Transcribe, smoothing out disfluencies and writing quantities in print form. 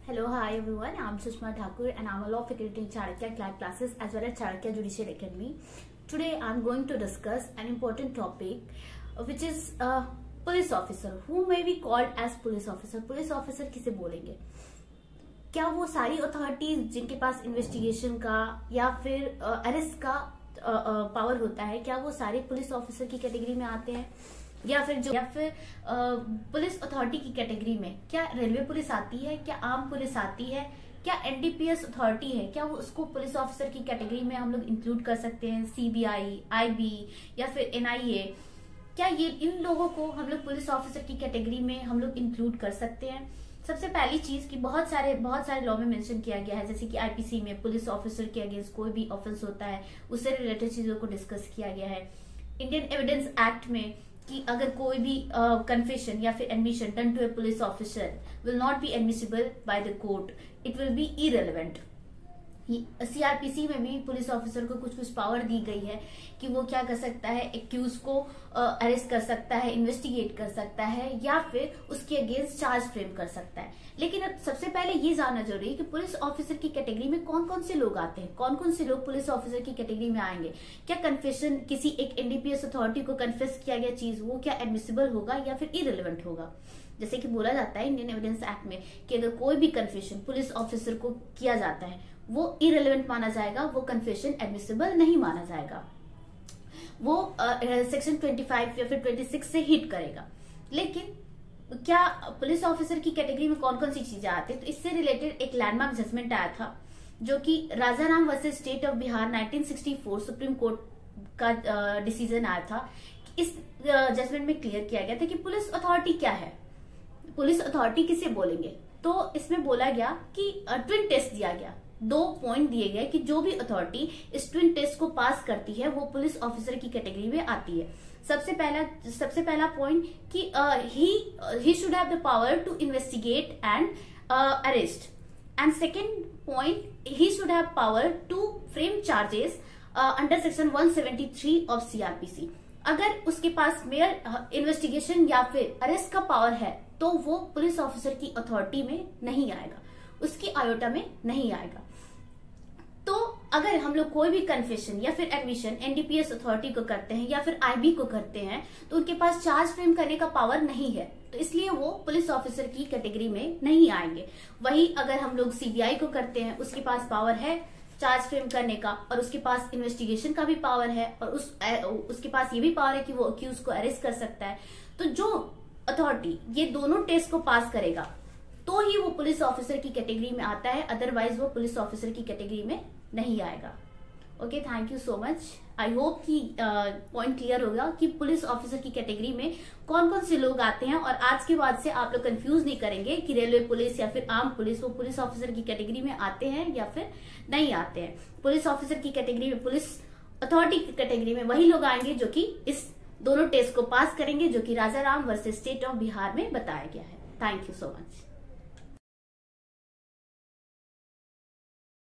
Hello, hi everyone. I'm Sushma Thakur and I'm a law faculty in Chanakya CLAT classes as well as Chanakya Judicial Academy. Today I'm going to discuss an important topic which is police officer. Who may be called as police officer? Police officer किसे बोलेंगे? क्या वो सारी authorities जिनके पास investigation का या फिर arrest का पावर होता है, क्या वो सारे पुलिस ऑफिसर की कैटेगरी में आते हैं? या फिर पुलिस अथॉरिटी की कैटेगरी में क्या रेलवे पुलिस आती है, क्या आर्म पुलिस आती है, क्या एनडीपीएस अथॉरिटी है, क्या वो उसको पुलिस ऑफिसर की कैटेगरी में हम लोग इंक्लूड कर सकते हैं? सीबीआई, आईबी या फिर एनआईए, क्या ये इन लोगों को हम लोग पुलिस ऑफिसर की कैटेगरी में हम लोग इंक्लूड कर सकते हैं? सबसे पहली चीज कि बहुत सारे लॉ में मेंशन किया गया है, जैसे कि आईपीसी में पुलिस ऑफिसर के अगेंस्ट कोई भी ऑफेंस होता है उससे रिलेटेड चीजों को डिस्कस किया गया है। इंडियन एविडेंस एक्ट में कि अगर कोई भी कन्फेशन या फिर admission done to a police officer will not be admissible by the court, it will be irrelevant. CrPC में भी पुलिस ऑफिसर को कुछ पावर दी गई है कि वो क्या कर सकता है, एक्यूज को अरेस्ट कर सकता है, इन्वेस्टिगेट कर सकता है या फिर उसके अगेंस्ट चार्ज फ्रेम कर सकता है। लेकिन अब सबसे पहले ये जानना जरूरी है कि पुलिस ऑफिसर की कैटेगरी में कौन कौन से लोग आते हैं, कौन कौन से लोग पुलिस ऑफिसर की कैटेगरी में आएंगे। क्या कन्फेशन, किसी एक एनडीपीएस अथॉरिटी को कन्फेस किया गया चीज वो क्या एडमिसिबल होगा या फिर इरेलेवेंट होगा? जैसे कि बोला जाता है इंडियन एविडेंस एक्ट में कि अगर कोई भी कन्फेशन पुलिस ऑफिसर को किया जाता है वो इरेलेवेंट माना जाएगा, वो कन्फेशन एडमिसिबल नहीं माना जाएगा, वो सेक्शन 25 या फिर 26 से हिट करेगा। लेकिन क्या पुलिस ऑफिसर की कैटेगरी में कौन कौन सी चीजें आती है? तो इससे रिलेटेड एक लैंडमार्क जजमेंट आया था जो कि Rajaram versus state of Bihar 1964 supreme court का डिसीजन आया था। इस जजमेंट में क्लियर किया गया था कि पुलिस अथॉरिटी क्या है, पुलिस अथॉरिटी किसे बोलेंगे। तो इसमें बोला गया कि ट्विन टेस्ट दिया गया, 2 पॉइंट दिए गए कि जो भी अथॉरिटी इस ट्विन टेस्ट को पास करती है वो पुलिस ऑफिसर की कैटेगरी में आती है। सबसे पहला पॉइंट कि he should have the power to investigate and arrest, and second point he should have power to frame charges under section 173 of CrPC. अगर उसके पास मेयर इन्वेस्टिगेशन या फिर अरेस्ट का पावर है तो वो पुलिस ऑफिसर की अथॉरिटी में नहीं आएगा, उसकी आयोटा में नहीं आएगा। तो अगर हम लोग कोई भी कन्फेशन या फिर एडमिशन एनडीपीएस अथॉरिटी को करते हैं या फिर आईबी को करते हैं तो उनके पास चार्ज फ्रेम करने का पावर नहीं है, तो इसलिए वो पुलिस ऑफिसर की कैटेगरी में नहीं आएंगे। वही अगर हम लोग सीबीआई को करते हैं, उसके पास पावर है चार्ज फ्रेम करने का और उसके पास इन्वेस्टिगेशन का भी पावर है और उसके पास ये भी पावर है कि वो अक्यूज को अरेस्ट कर सकता है। तो जो अथॉरिटी ये दोनों टेस्ट को पास करेगा तो ही वो पुलिस ऑफिसर की कैटेगरी में आता है, अदरवाइज वो पुलिस ऑफिसर की कैटेगरी में नहीं आएगा। Okay, thank you so much. I hope कि पॉइंट क्लियर होगा कि पुलिस ऑफिसर की कैटेगरी में कौन कौन से लोग आते हैं, और आज के बाद से आप लोग कंफ्यूज नहीं करेंगे कि रेलवे पुलिस या फिर आर्म पुलिस वो पुलिस ऑफिसर की कैटेगरी में आते हैं या फिर नहीं आते हैं। पुलिस ऑफिसर की कैटेगरी में, पुलिस अथॉरिटी की कैटेगरी में वही लोग आएंगे जो कि इस दोनों टेस्ट को पास करेंगे जो कि Rajaram versus state of Bihar में बताया गया है। Thank you so much.